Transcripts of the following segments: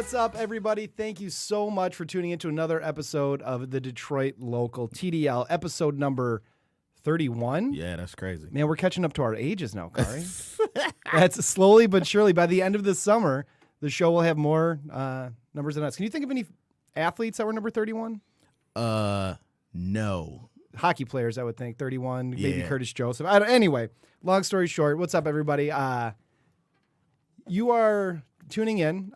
What's up, everybody? Thank you so much for tuning into another episode of the Detroit Local TDL, episode number 31. Yeah, that's crazy. Man, we're catching up to our ages now, Kari. That's slowly but surely. By the end of this summer, the show will have more numbers than us. Can you think of any athletes that were number 31? No. Hockey players, I would think. 31, maybe Yeah. Curtis Joseph. Anyway, long story short, what's up, everybody? You are tuning in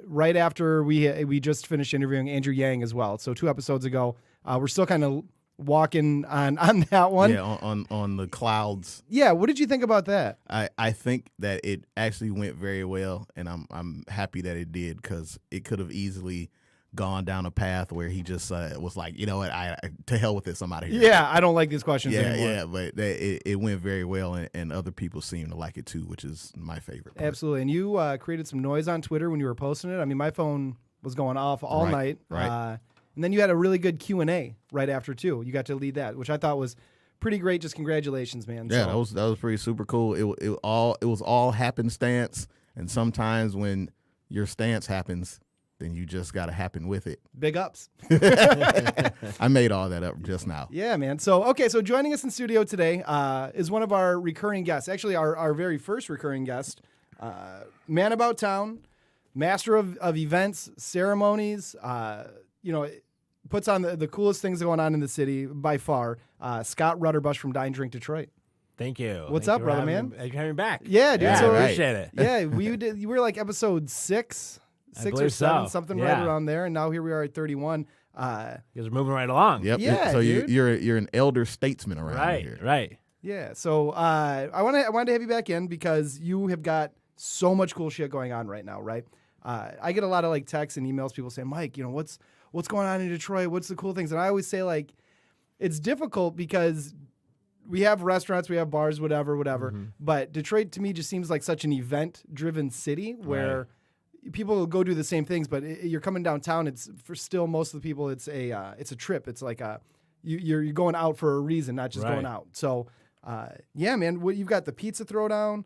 right after we just finished interviewing Andrew Yang as well. So 2 episodes ago, we're still kind of walking on that one. Yeah, on the clouds. Yeah, what did you think about that? I think that it actually went very well, and I'm happy that it did, because it could have easily gone down a path where he just was like, you know what, I to hell with this, I'm out of here. Yeah, I don't like these questions anymore. Yeah, but it went very well, and other people seem to like it too, which is my favorite part. Absolutely. And you created some noise on Twitter when you were posting it. I mean, my phone was going off all night. Right. And then you had a really good Q&A right after, too. You got to lead that, which I thought was pretty great. Just congratulations, man. Yeah, that was pretty super cool. It was all happenstance, and sometimes when your stance happens, then you just got to happen with it. Big ups. I made all that up just now. Yeah, man. So joining us in studio today is one of our recurring guests. Actually, our very first recurring guest, man about town, master of events, ceremonies, puts on the coolest things going on in the city by far. Scott Rudderbush from Dine Drink Detroit. Thank you. What's Thank up, you brother, for man? Thank you for having me back. Yeah, dude. Yeah, So I appreciate it. Yeah, you were like episode 6 I or believe 7, so. something Yeah. right around there, and now here we are at 31. You guys are moving right along. Yep. Yeah, So dude. you're an elder statesman around here. Right. Yeah, so I wanted to have you back in because you have got so much cool shit going on right now, right? I get a lot of like texts and emails, people saying, Mike, what's going on in Detroit? What's the cool things? And I always say, like, it's difficult because we have restaurants, we have bars, whatever. Mm-hmm. But Detroit to me just seems like such an event-driven city where people will go do the same things, but you're coming downtown. It's for still most of the people. It's a trip. It's like you're going out for a reason, not just going out. So yeah, man. You've got the pizza throwdown.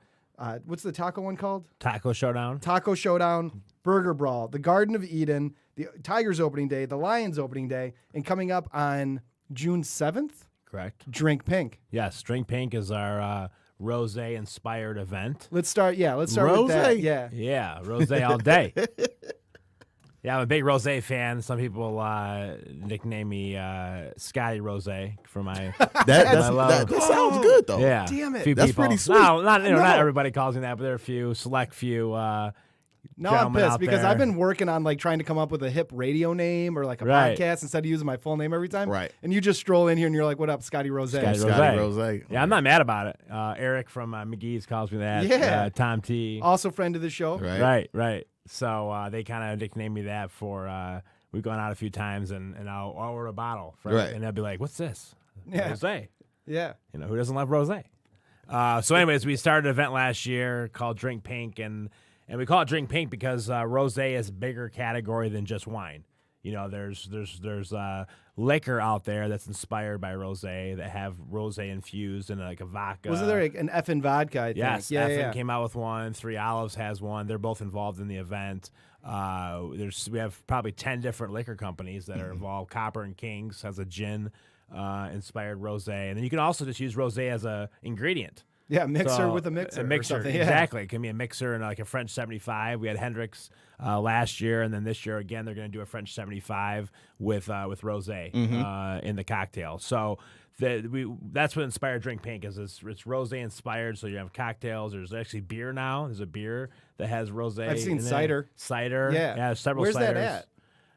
What's the taco one called? Taco Showdown. Taco Showdown, Burger Brawl, the Garden of Eden, the Tigers opening day, the Lions opening day, and coming up on June 7th, Correct. Drink Pink. Yes, Drink Pink is our rosé inspired event. Let's start with that. Yeah. Yeah, rosé all day. Yeah, I'm a big rosé fan. Some people nickname me Scotty Rosé for my That sounds good though. yeah. Damn it. Few That's people. pretty sweet. No, not No. everybody calls me that, but there are a few select few. No, I'm gentlemen pissed out because there. I've been working on like trying to come up with a hip radio name or like a Right. podcast instead of using my full name every time. Right. And you just stroll in here and you're like, "What up, Scotty Rosé?" Scotty Scotty Rosé. Rosé. Yeah, I'm not mad about it. Eric from McGee's calls me that. Yeah. Tom T. Also friend of the show. Right. So they kind of nicknamed me that for we've gone out a few times and I'll order a bottle, Right. and they'll be like, "What's this?" Yeah. Rosé. Yeah. Who doesn't love rosé? So, anyways, we started an event last year called Drink Pink, and we call it Drink Pink because rosé is a bigger category than just wine. There's liquor out there that's inspired by rosé that have rosé infused in like a vodka. Wasn't there like an effing vodka? I think? Yes, Yeah. Effin Yeah. came out with one. 3 Olives has one. They're both involved in the event. We have probably 10 different liquor companies that are involved. Copper and Kings has a gin inspired rosé, and then you can also just use rosé as a ingredient. Yeah, mixer So, with a mixer. A or mixer, something. Yeah. exactly. It can be a mixer and like a French 75. We had Hendrix last year, and then this year again they're going to do a French 75 with rosé in the cocktail. So that's what inspired Drink Pink is. It's rosé inspired. So you have cocktails. There's actually beer now. There's a beer that has rosé. I've seen in it. cider. Cider. Yeah. Yeah. Several. Where's ciders. that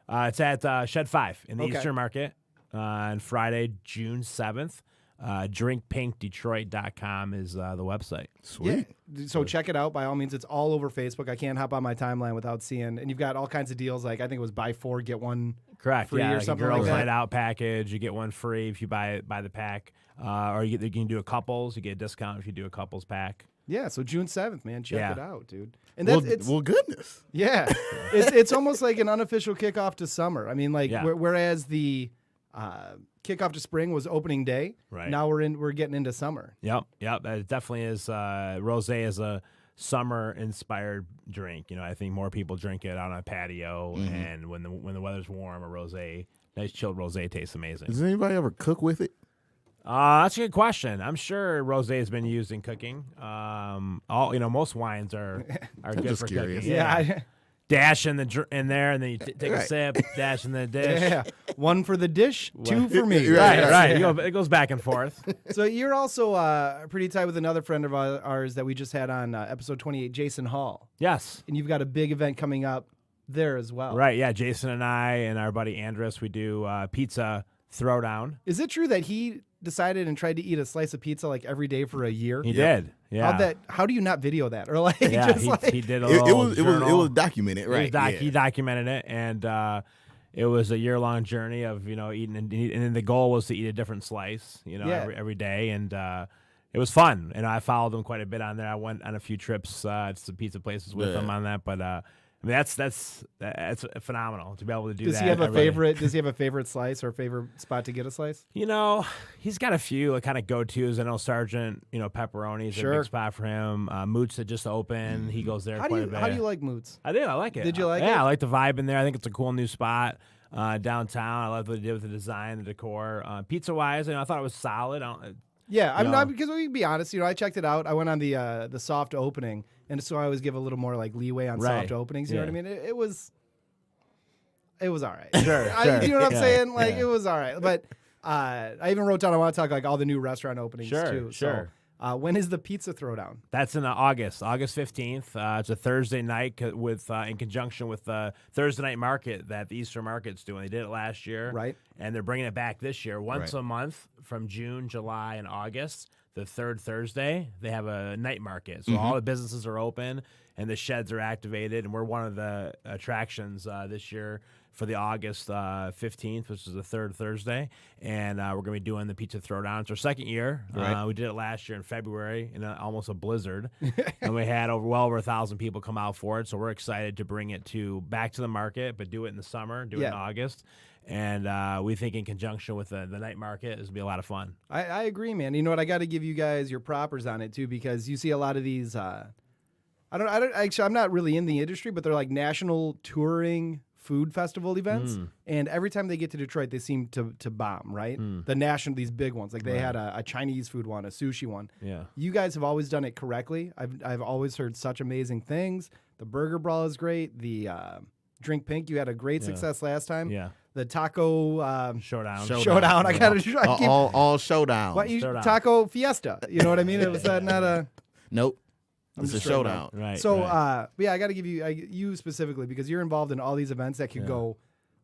at? It's at Shed 5 in the Okay. Eastern Market on Friday, June 7th. drinkpinkdetroit.com is the website. Sweet. Yeah. So check it out by all means. It's all over Facebook. I can't hop on my timeline without seeing. And you've got all kinds of deals. Like I think it was buy 4 get 1 Correct. free Yeah, or like something a girls' like that. night out package. You get one free if you buy the pack, or you can do a couples. You get a discount if you do a couples pack. Yeah, so June 7th, man. Check Yeah. it out, dude. And that's Well, goodness. yeah. It's almost like an unofficial kickoff to summer. I mean, like Yeah. whereas the kickoff to spring was opening day, Right. now we're getting into summer. Yep. It definitely is. Rosé is a summer-inspired drink. I think more people drink it on a patio, and when the weather's warm, a rosé, nice chilled rosé tastes amazing. Does anybody ever cook with it? That's a good question. I'm sure rosé has been used in cooking. Most wines are good just for curious. cooking. Yeah. Dash in there, and then you take a sip. Dash in the dish. Yeah. One for the dish, two for me. Right. It goes back and forth. So you're also pretty tight with another friend of ours that we just had on episode 28, Jason Hall. Yes. And you've got a big event coming up there as well. Right. Yeah. Jason and I and our buddy Andres, we do pizza throwdown. Is it true that he decided and tried to eat a slice of pizza like every day for a year? He did. Yeah. How do you not video that? Or like, yeah, just he did a little It was documented, right? He documented it, and it was a year-long journey of eating, and then the goal was to eat a different slice, every day, and it was fun. And I followed him quite a bit on there. I went on a few trips to some pizza places with him on that, but. That's phenomenal to be able to do that. Does he have a favorite? Does he have a favorite slice or a favorite spot to get a slice? He's got a few kind of go-tos. I know Sergeant, pepperoni is a big spot for him. Moots that just opened. He goes there quite a bit. How do you like Moots? I do. I like it. Did you like it? Yeah, I like the vibe in there. I think it's a cool new spot downtown. I love what they did with the design, the decor. Pizza-wise, I thought it was solid. Because we can be honest, I checked it out. I went on the soft opening, and so I always give a little more like leeway on soft openings. You know what I mean? It was all right. Sure. You know what I'm saying? Like it was all right. But I even wrote down I want to talk like all the new restaurant openings too. Sure. So, when is the pizza throwdown? That's in August 15th. It's a Thursday night with in conjunction with the Thursday night market that the Easter Market's doing. They did it last year, right? And they're bringing it back this year once a month from June, July, and August. The third Thursday, they have a night market. So all the businesses are open and the sheds are activated. And we're one of the attractions this year for the August 15th, which is the third Thursday. And we're going to be doing the Pizza Throwdown. It's our second year. Right. We did it last year in February in almost a blizzard. And we had well over 1,000 people come out for it. So we're excited to bring it back to the market, but do it in the summer, do it in August. And we think in conjunction with the night market, this will be a lot of fun. I agree, man. You know what? I got to give you guys your propers on it too, because you see a lot of these. I'm not really in the industry, but they're like national touring food festival events, and every time they get to Detroit, they seem to bomb. Right, these big ones, like they had a Chinese food one, a sushi one. Yeah, you guys have always done it correctly. I've always heard such amazing things. The burger brawl is great. The Drink Pink, you had a great success last time. Yeah. The taco showdown. I gotta try. All showdown. Taco fiesta. You know what I mean? It was not a. Nope. It's a showdown. Right. So, I got to give you specifically, because you're involved in all these events that could go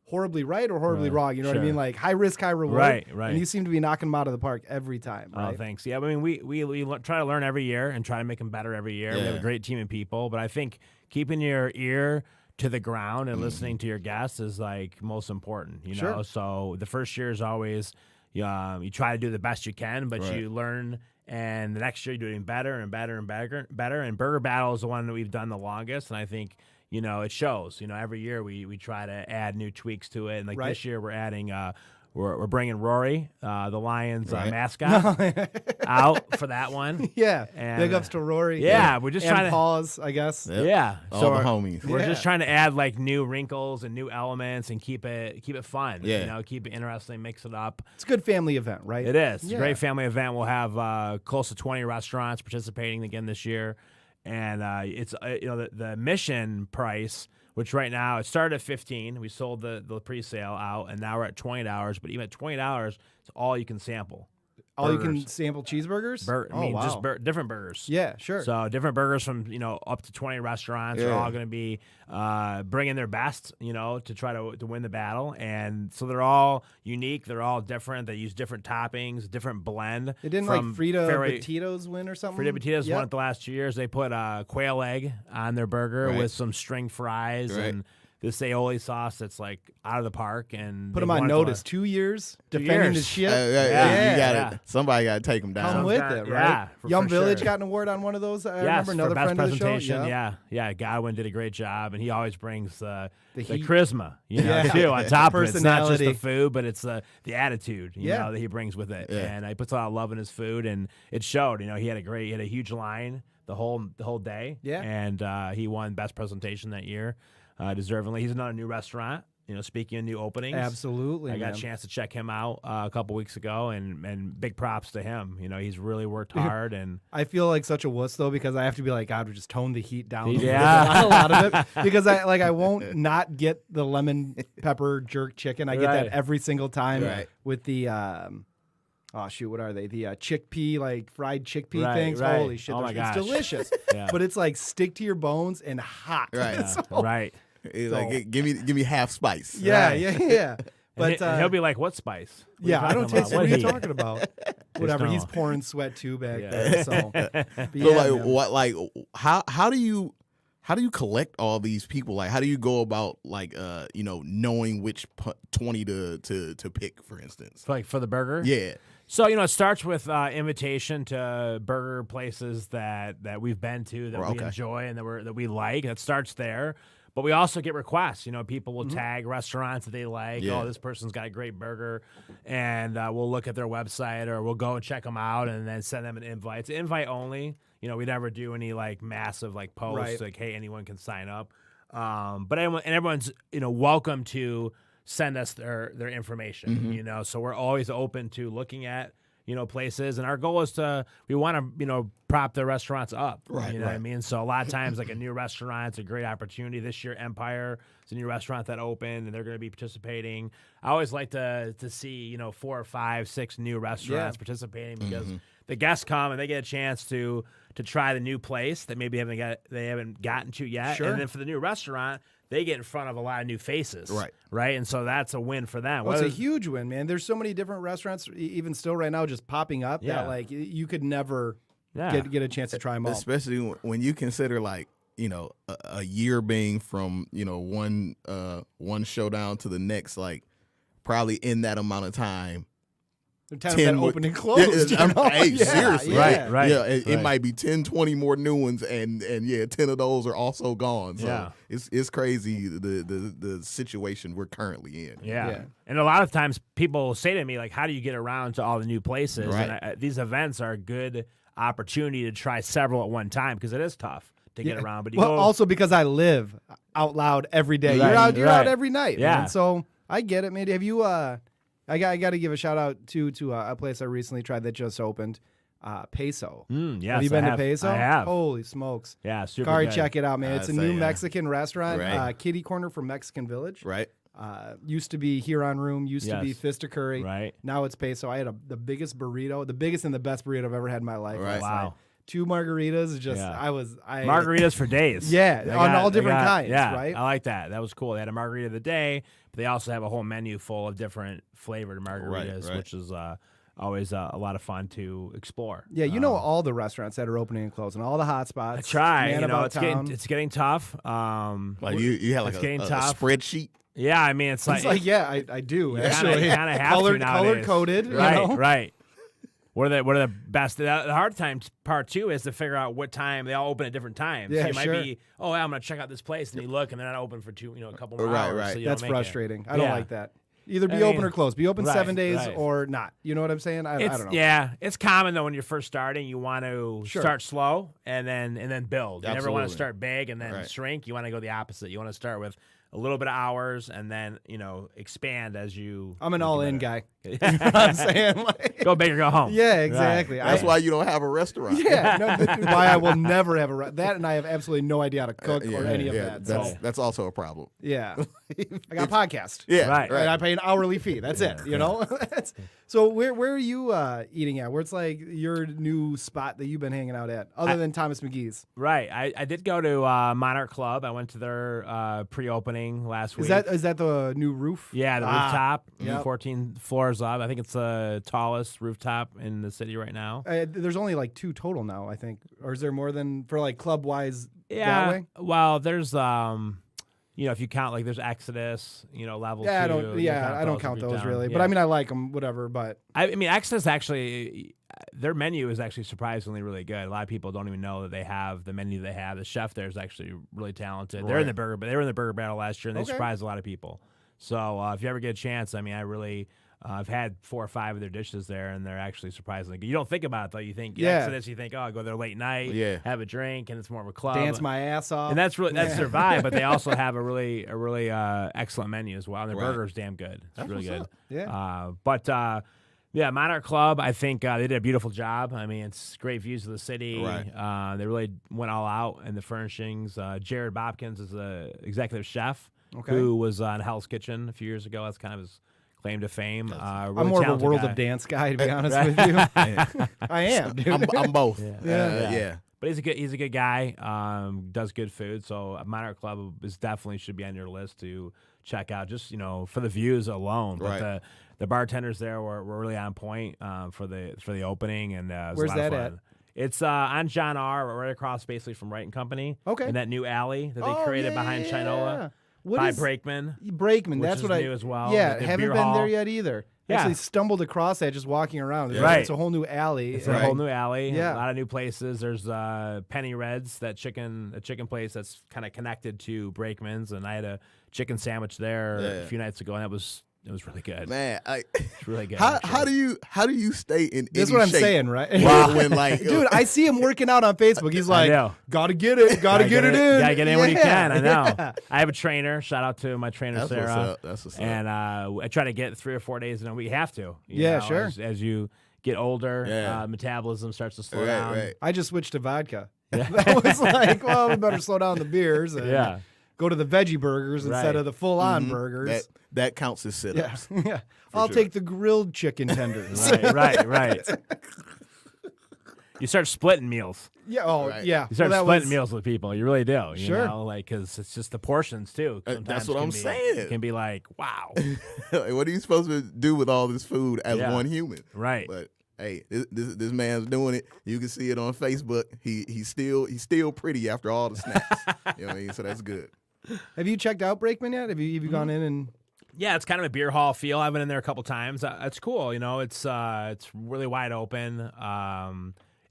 horribly right or horribly wrong. You know what I mean? Like high risk, high reward. Right. And you seem to be knocking them out of the park every time. Right? Oh, thanks. Yeah, I mean, we try to learn every year and try to make them better every year. Yeah. We have a great team of people, but I think keeping your ear to the ground and listening to your guests is like most important. You know, so the first year is always you try to do the best you can, but you learn. And the next year, you're doing better and better and better. And Burger Battle is the one that we've done the longest. And I think, it shows. Every year we try to add new tweaks to it. And like this year, we're adding, we're bringing Rory, the Lions mascot, out for that one. Yeah. And, big ups to Rory. Yeah. We're just trying to pause, I guess. Yep. Yeah. All the homies. We're just trying to add like new wrinkles and new elements and keep it fun. Yeah. Keep it interesting, mix it up. It's a good family event, right? It is. It's a great family event. We'll have close to 20 restaurants participating again this year. And it's the admission price, which right now it started at $15. We sold the pre-sale out, and now we're at $20. But even at $20, it's all you can sample. All you can sample cheeseburgers? Just different burgers. Yeah, sure. So different burgers from up to 20 restaurants are all going to be bringing their best, to try to win the battle. And so they're all unique. They're all different. They use different toppings, different blend. They didn't Frida Batitos win or something? Frida Batitos won it the last 2 years. They put quail egg on their burger with some string fries and this aioli sauce that's like out of the park, and put him on notice. 2 years defending his shit. You got it. Somebody got to take him down. Come with it, right? Yeah, Young Village got an award on one of those. I remember another for best friend of the show. presentation. Yeah. Godwin did a great job, and he always brings the charisma, too. On top of it, it's not just the food, but it's the attitude, that he brings with it. Yeah. And he puts a lot of love in his food, and it showed. He had a huge line the whole day. Yeah. And he won best presentation that year, deservingly. He's another new restaurant. Speaking of new openings, Absolutely, I got man. a chance to check him out a couple weeks ago, and big props to him. He's really worked hard, and I feel like such a wuss though because I have to be like, God, just tone the heat down. Yeah. A lot of it because I won't not get the lemon pepper jerk chicken. I get Right. that every single time Right. with the what are they? The chickpea, like fried chickpea Right, things. right. Holy shit, Oh my it's gosh. delicious. Yeah. But it's like stick to your bones and hot. Right. So- right. It's like give me half spice. yeah, Right. yeah. But But he'll be like, "What spice?" What are you yeah, I don't talking taste about? what are you heat?" talking about? Whatever. no. He's pouring sweat too back Yeah. there. So, but So yeah, like man. what like how do you collect all these people? Like how do you go about like knowing which 20 to pick, for instance? Like for the burger? Yeah. So, it starts with invitation to burger places that we've been to that we Okay. enjoy and that we like. It starts there. But we also get requests. People will tag restaurants that they like. Yeah. Oh, this person's got a great burger. And we'll look at their website or we'll go and check them out and then send them an invite. It's invite only. We never do any like massive like posts Right. like, hey, anyone can sign up. But everyone's, welcome to send us their information, so we're always open to looking at, places. And our goal is we want to, prop the restaurants up. Right, You know what I right. mean? So a lot of times like a new restaurant's a great opportunity. This year, Empire is a new restaurant that opened and they're going to be participating. I always like to see, 4 or 5, 6 new restaurants participating because the guests come and they get a chance to try the new place that maybe they haven't gotten to yet. Sure. And then for the new restaurant, they get in front of a lot of new faces. Right. Right. And so that's a win for them. Well, it's a Whether- huge win, man. There's so many different restaurants, even still right now, just popping up Yeah. that like you could never Yeah. get a chance to try them all. Especially when you consider like a year being from one showdown to the next, like probably in that amount of time. Their times 10 that more- open and closed. Yeah, you know? hey, Yeah, seriously. yeah. Right. Yeah, it right. might be 10, 20 more new ones, and 10 of those are also gone. So Yeah. it's crazy the situation we're currently in. Yeah. Yeah. And a lot of times people say to me, like, how do you get around to all the new places? Right. And these events are a good opportunity to try several at one time because it is tough to get around. But you Well, go, also because I live out loud every day. Right, You're out right. every night. Yeah. Man. So I get it, man. Have you? I got to give a shout out to a place I recently tried that just opened, Peso. yes, Have you been I to have. Peso? I have. Holy smokes. Yeah, super Kari, good. check it out, man. It's a new yeah. Mexican restaurant, Right. kitty corner from Mexican Village. Right. Used to be Huron Room, used to be Yes. Fist of Curry. Right. Now it's Peso. I had the biggest burrito, the biggest and the best burrito I've ever had in my life. Right. last night. Wow. 2 margaritas. Just Yeah. I Margaritas for days. Yeah, They on all they different kinds, yeah, right? I like that. That was cool. They had a margarita of the day, but they also have a whole menu full of different flavored margaritas, right. which is always a lot of fun to explore. Yeah, you know all the restaurants that are opening and closing, all the hot spots. I try. Man about it's town. getting tough. Like you had like it's getting a tough. spreadsheet. Yeah, I mean, it's like, It's like, yeah, I do you actually. kind of have Color to nowadays. coded, right? You know? Right. What are the best? The hard time part too is to figure out what time they all open at different times. Yeah, so you might sure. be, oh, yeah, I'm gonna check out this place, and you look, and they're not open for a couple more Right, hours. right. So you That's don't make it. frustrating. I don't Yeah. like that. Either be I open mean, or closed. Be open right, 7 days right. or not. You know what I'm saying? I don't know. Yeah, it's common though when you're first starting. You want to Sure. start slow and then build. You never want Absolutely. to start big and then Right. shrink. You want to go the opposite. You want to start with a little bit of hours and then expand as you. I'm an make it all-in better. guy. You know what I'm saying? Like, Go big or go home. yeah, exactly. That's why you don't have a restaurant. Yeah, no, why I will never have that, and I have absolutely no idea how to cook or any of that. So That's also a problem. yeah, I got a podcast. Yeah, Right. And I pay an hourly fee. That's it. You know. So where are you eating at? Where it's like your new spot that you've been hanging out at, other than Thomas McGee's? Right. I did go to Monarch Club. I went to their pre-opening last week. Is that the new roof? Yeah, the rooftop, Yep. 14 floors up. I think it's the tallest rooftop in the city right now. There's only like 2 total now, I think, or is there more than for like club wise? That Yeah. way? Well, there's if you count like there's Exodus, level 2. Yeah, I don't. you Yeah, count I don't those count if you're those down. really. Yeah. But I mean, I like them, whatever. But I mean, Exodus actually, their menu is actually surprisingly really good. A lot of people don't even know that they have the menu they have. The chef there is actually really talented. They're in the burger, but they were in the burger battle last year, and they Okay. surprised a lot of people. So if you ever get a chance, I mean, I really I've had 4 or 5 of their dishes there, and they're actually surprisingly good. You don't think about it, though. You think Yeah. Exodus, you think, oh, I go there late night, Yeah. have a drink, and it's more of a club. Dance my ass off. And that's their vibe, but they also have a really excellent menu as well. And their Right. burger's damn good. It's That's really what's good. up. Yeah, Monarch Club, I think they did a beautiful job. I mean, it's great views of the city. Right. They really went all out in the furnishings. Jared Bobkins is the executive chef Okay. who was on Hell's Kitchen a few years ago. That's kind of his claim to fame. Really I'm more of a talented World guy. of Dance guy, to be honest with you. I am, dude. I'm both. Yeah. But he's a good guy. Does good food. So Monarch Club should be on your list to check out. Just for the views alone. But Right. the bartenders there were really on point for the opening. And it was Where's a lot of that fun. It's on John R. right across basically from Wright and Company. Okay. In that new alley that they created behind Chinola What by is Brakeman. Brakeman? which That's is what I new as well. Yeah, The haven't beer been hall. there yet either. Yeah. Actually stumbled across that just walking around. Right. It's a whole new alley. It's Right. a whole new alley. Yeah. A lot of new places. There's Penny Red's, a chicken place that's kind of connected to Brakeman's, and I had a chicken sandwich there a few nights ago, and it was really good. Man, It's really good. how do you stay in? That's any what I'm shape saying, right? when like Dude, I see him working out on Facebook. He's I like, know. gotta get it in. Gotta get in when you can. I know. Yeah. I have a trainer. Shout out to my trainer, That's Sarah. what's up. That's what's up. And I try to get 3 or 4 days in a week. You have to. You Yeah, know, sure. As you get older, Yeah. metabolism starts to slow Right, down. right. I just switched to vodka. That was like, well, we better slow down the beers and Yeah. go to the veggie burgers instead Right. of the full-on Mhm. burgers. That counts as Yeah, sit-ups. yeah. I'll take the grilled chicken tenders. Right. You start splitting meals. Yeah. Oh, Right. yeah. You start Well, that splitting was- meals with people. You really do. You Sure. know, because it's just the portions too. That's Sometimes what can I'm be- saying. It can be like, wow. Like, what are you supposed to do with all this food as Yeah. one human? Right. But hey, this man's doing it. You can see it on Facebook. He's still pretty after all the snacks. You know what I mean? So that's good. Have you checked out Brakeman yet? Have you gone in and? Yeah, it's kind of a beer hall feel. I've been in there a couple times. It's cool. It's really wide open.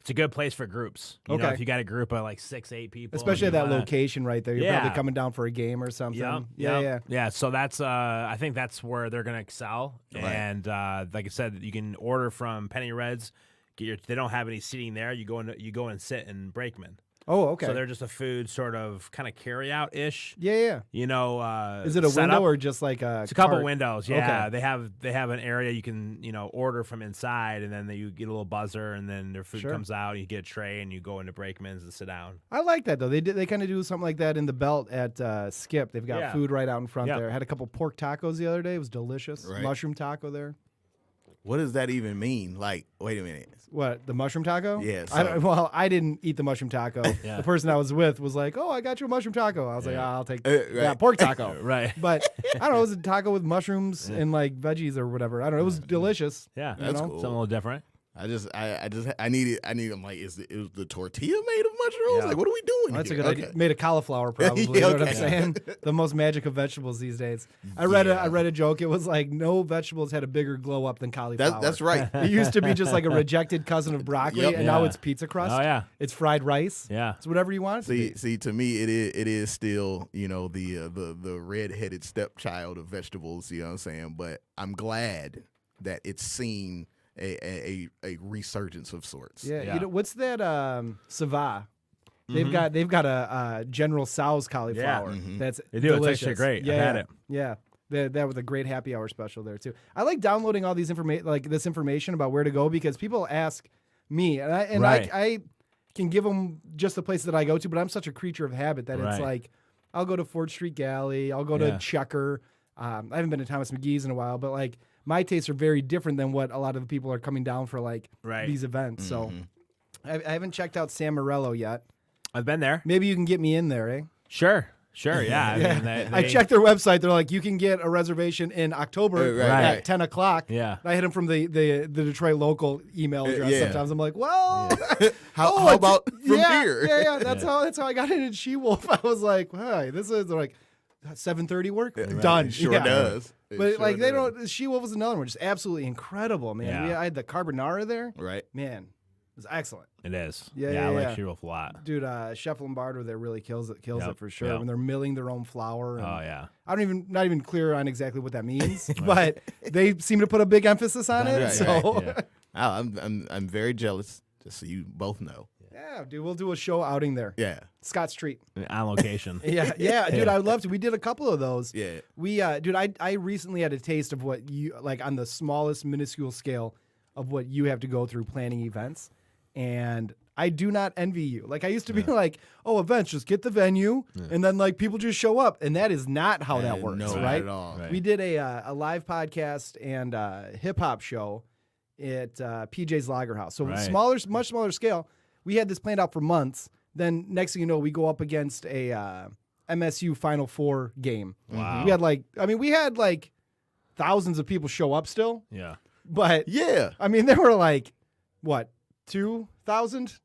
It's a good place for groups. You know, Okay. if you got a group of like 6, 8 people, Especially at and that you wanna- location right there. You're Yeah. probably coming down for a game or something. Yeah. So that's I think that's where they're gonna excel. Right. And like I said, you can order from Penny Red's. They don't have any seating there. You go and sit in Brakeman. Oh, okay. So they're just a food sort of kind of carry out ish. yeah. Is Is it a window or just like a? It's a couple cart? windows. Yeah, Okay. they have an area you can order from inside, and then you get a little buzzer, and then their food Sure. comes out. You get a tray, and you go into Brakeman's and sit down. I like that though. They kind of do something like that in the Belt at Skip. They've got Yeah. food right out in front Yeah. there. I had a couple pork tacos the other day. It was delicious. Right. Mushroom taco there. What does that even mean? Like, wait a minute. What, the mushroom taco? Yeah, I didn't eat the mushroom taco. Yeah. The person I was with was like, "Oh, I got you a mushroom taco." I was like, "I'll take Right. that pork taco." Right. But I don't know. It was a taco with mushrooms and like veggies or whatever. I don't know. It was delicious. Yeah, That's know? cool. Something a little different. I need. I'm like, is the tortilla made of mushrooms? Yeah. Like, what are we doing That's a here? good idea. Made of cauliflower, probably. Yeah, You know what I'm okay. saying? The most magic of vegetables these days. I read a joke. It was like no vegetables had a bigger glow up than cauliflower. That's right. It used to be just like a rejected cousin of broccoli, Yep. and now Yeah. it's pizza crust. Oh yeah, It's fried rice. yeah. It's whatever you want it to be. See, to me, it is still, the red-headed stepchild of vegetables. You know what I'm saying? But I'm glad that it's seen a resurgence of sorts. Yeah. Yeah. You know what's that? Sava. They've got a General Tso's cauliflower. Mhm. That's They do. It's delicious. actually great. Yeah, I've had it. Yeah. That was a great happy hour special there too. I like downloading all these this information about where to go because people ask me, and Right. I can give them just the places that I go to, but I'm such a creature of habit that it's Right. like I'll go to Fort Street Galley, I'll go to Yeah. Checker. I haven't been to Thomas McGee's in a while, but like my tastes are very different than what a lot of the people are coming down for like Right. these events. So I haven't checked out San Morello yet. I've been there. Maybe you can get me in there, eh? Sure. Yeah. I mean, I checked their website. They're like, you can get a reservation in October Right, at right. 10 o'clock. Yeah. I hit them from the Detroit local email address. yeah. Sometimes I'm like, well, How about from here? Yeah. That's how I got into She-Wolf. I was like, hey, this is like 7:30 work done. It sure Yeah. does. It But sure like they does. don't. She-Wolf was another one, just absolutely incredible, man. Yeah. I had the carbonara there. Right. Man, It's excellent. It is. Yeah, I like yeah. Sheerwolf a lot. Dude, Chef Lombardo there really kills it Yep, for sure. yep. When they're milling their own flour. And Oh yeah. not even clear on exactly what that means, but they seem to put a big emphasis on it. Right, So Yeah. I'm very jealous. Just so you both know. yeah, dude, we'll do a show outing there. Yeah. Scott Street. On location. Yeah, dude, I would love to. We did a couple of those. Yeah. We, dude, I recently had a taste of what you like on the smallest minuscule scale of what you have to go through planning events, and I do not envy you. Like I used to be like, oh, events, just get the venue, and then like people just show up, and that is not how that works, no, right? not at all. Right. We did a live podcast and hip hop show at PJ's Lager House, so Right. much smaller scale. We had this planned out for months. Then next thing you know, we go up against a MSU Final Four game. Wow. We had like thousands of people show up still, Yeah. but Yeah. I mean, there were like what 2,000?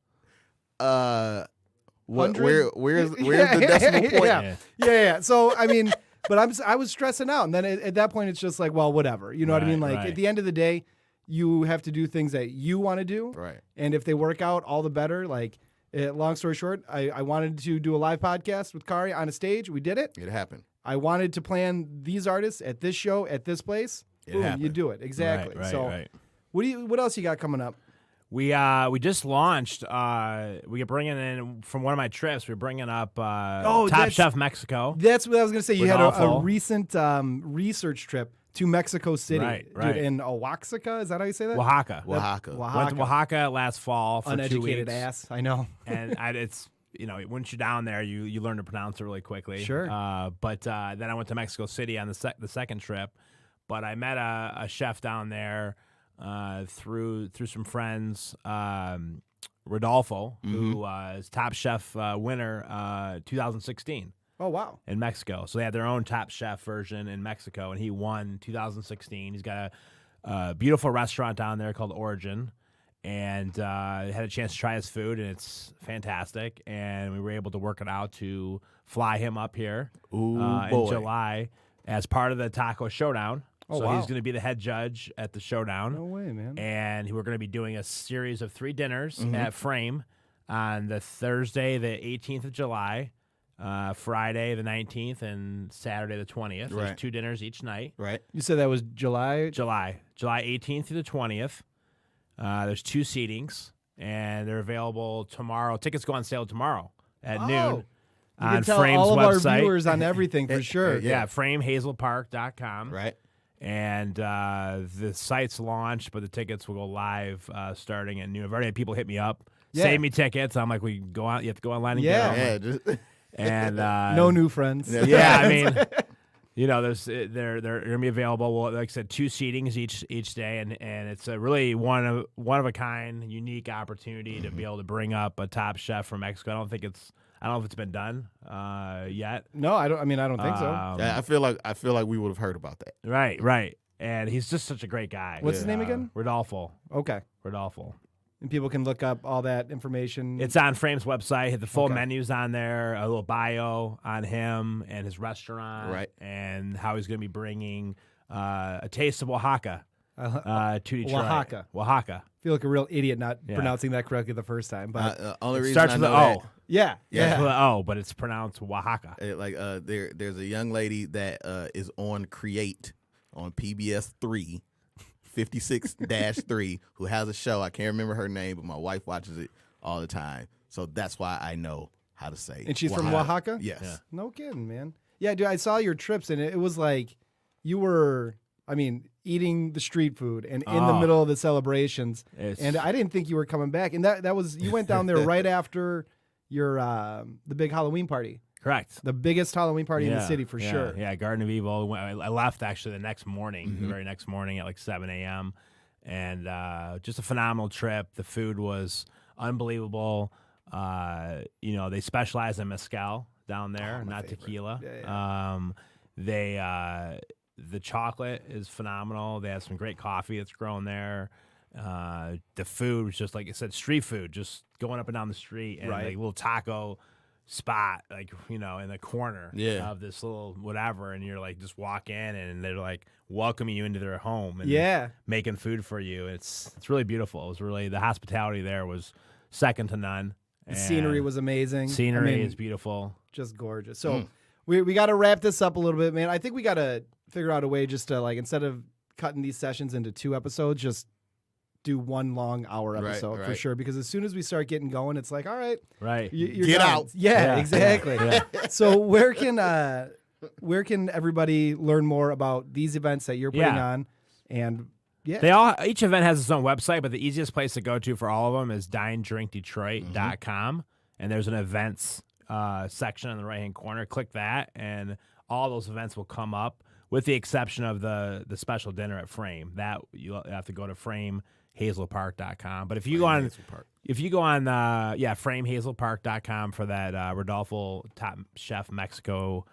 Where's 100? the decimal point? Yeah. So I mean, but I was stressing out, and then at that point, it's just like, well, whatever. You know what I mean? Right, Like right. at the end of the day, you have to do things that you want to do, Right. and if they work out, all the better. Like, long story short, I wanted to do a live podcast with Kari on a stage. We did it. It happened. I wanted to plan these artists at this show at this place. It Boom, you happened. do it exactly. Right, so, right. what else you got coming up? We just launched. We are bringing in from one of my trips. We're bringing up Top that's- Chef Mexico. That's what I was gonna say. You had a Rodolfo. recent research trip to Mexico City, Right. Dude, in Oaxaca. Is that how you say that? Oaxaca. Oaxaca. Went to Oaxaca last fall for 2 Uneducated weeks. ass. I know. And it's once you're down there, you learn to pronounce it really quickly. Sure. But then I went to Mexico City on the second trip. But I met a chef down there through some friends. Rodolfo, who is Top Chef winner 2016 Oh wow. in Mexico. So they had their own Top Chef version in Mexico, and he won 2016. He's got a beautiful restaurant down there called Origin, and had a chance to try his food, and it's fantastic. And we were able to work it out to fly him up here Ooh, in boy. July as part of the Taco Showdown. Oh, so wow. he's going to be the head judge at the showdown. No way, man. And we're going to be doing a series of 3 dinners at Frame on the Thursday, the 18th of July, Friday, the 19th, and Saturday, the 20th. There's Right. 2 dinners each night. Right. You said that was July. July 18th through the 20th. There's 2 seatings, and they're available tomorrow. Tickets go on sale tomorrow at noon You on can tell Frame's all of website. our viewers on everything for sure. Yeah, framehazelpark.com. Right. And the site's launched, but the tickets will go live starting at noon. I've already had people hit me up, Yeah. save me tickets. I'm like, we go out. You have to go online and Yeah. get them. Yeah. Just, And No new friends. yeah, I mean, they're gonna be available. Well, like I said, 2 seatings each day, and it's a really one of a kind, unique opportunity to be able to bring up a top chef from Mexico. I don't know if it's been done yet. No, I don't. I mean, I don't think so. yeah, I feel like we would have heard about that. Right. And he's just such a great guy. What's his name again? Rodolfo. Okay. Rodolfo. And people can look up all that information. It's on Frame's website. Hit the full Okay. menus on there, a little bio on him and his restaurant, Right. and how he's going to be bringing a taste of Oaxaca to Detroit. Oaxaca. I feel like a real idiot not Yeah. pronouncing that correctly the first time. But Only reason Starts I with know the O. yeah. Starts with the O, but it's pronounced Oaxaca. There's a young lady that is on Create on PBS 3, 56-3, who has a show. I can't remember her name, but my wife watches it all the time. So that's why I know how to say. And she's from Oaxaca? Yes. Yeah. No kidding, man. Yeah, dude, I saw your trips, and it was like you were, eating the street food and in the Oh. middle of the celebrations. It's- And I didn't think you were coming back. And that was, you went down there right after your the big Halloween party. Correct. The biggest Halloween party in the city for yeah, sure. Yeah, Garden of Evil. I left actually the next morning, the very next morning at like 7 a.m. And just a phenomenal trip. The food was unbelievable. They specialize in mezcal down there, my not favorite. tequila. Yeah, The chocolate is phenomenal. They have some great coffee that's grown there. The food was just, like I said, street food, just going up and down the street, and Right. like little taco spot, like, in the corner Yeah. of this little whatever, and you're like, just walk in, and they're like welcoming you into their home and making food for you. It's really beautiful. It was really, the hospitality there was second to none. The scenery was amazing. Scenery is beautiful. Just gorgeous. So we got to wrap this up a little bit, man. I think we got to figure out a way just to, like, instead of cutting these sessions into 2 episodes, just do 1 long hour episode for sure. Because as soon as we start getting going, it's like, all right, you're get done. out. Yeah, exactly. Yeah. So where can everybody learn more about these events that you're putting on? And each event has its own website, but the easiest place to go to for all of them is dinedrinkdetroit.com, and there's an events section in the right hand corner. Click that, and all those events will come up, with the exception of the special dinner at Frame. That you have to go to framehazelpark.com. But if you go on framehazelpark.com for that Rodolfo Top Chef Mexico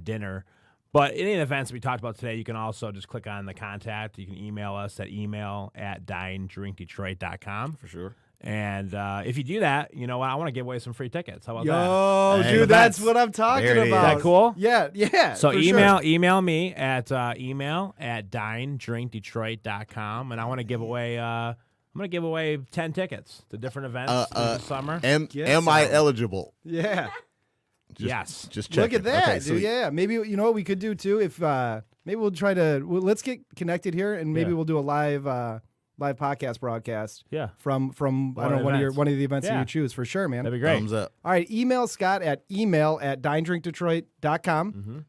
dinner. But any events we talked about today, you can also just click on the contact. You can email us at email@dinedrinkdetroit.com. For sure. And if you do that, you know what? I want to give away some free tickets. How about that? Yo, dude, that's what I'm talking about. Is that cool? Yeah. So email me at email@dinedrinkdetroit.com, and I want to give away. I'm going to give away 10 tickets to different events this summer. Am I eligible? Yeah. Yes. Just check. Look at that, Okay, dude. Yeah. Maybe, what we could do too, if maybe we'll try to, let's get connected here, and maybe we'll do a live podcast broadcast. Yeah. From I don't know, one of the events that you choose, for sure, man. That'd be great. Thumbs up. All right, email Scott at email@dinedrinkdetroit.com.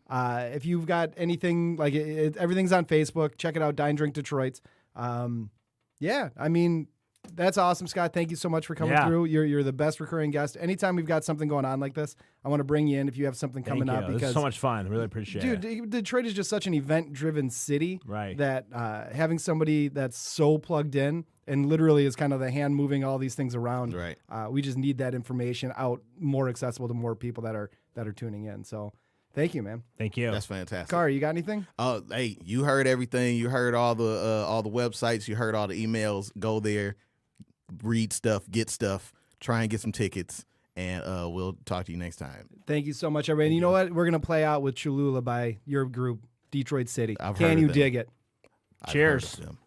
If you've got anything, like everything's on Facebook, check it out, Dine Drink Detroit. Yeah, I mean, that's awesome, Scott. Thank you so much for coming through. You're the best recurring guest. Anytime we've got something going on like this, I want to bring you in if you have something coming up. Because this is so much fun. Really appreciate it. Dude, Detroit is just such an event-driven city, right? That having somebody that's so plugged in and literally is kind of the hand moving all these things around. Right. We just need that information out more accessible to more people that are tuning in. So, thank you, man. Thank you. That's fantastic. Car, you got anything? Hey, you heard everything. You heard all the websites. You heard all the emails. Go there, read stuff, get stuff, try and get some tickets, and we'll talk to you next time. Thank you so much, everybody. And you know what? We're gonna play out with Cholula by your group, Detroit City. I've Can heard you of them. dig it? I've Cheers. heard of them.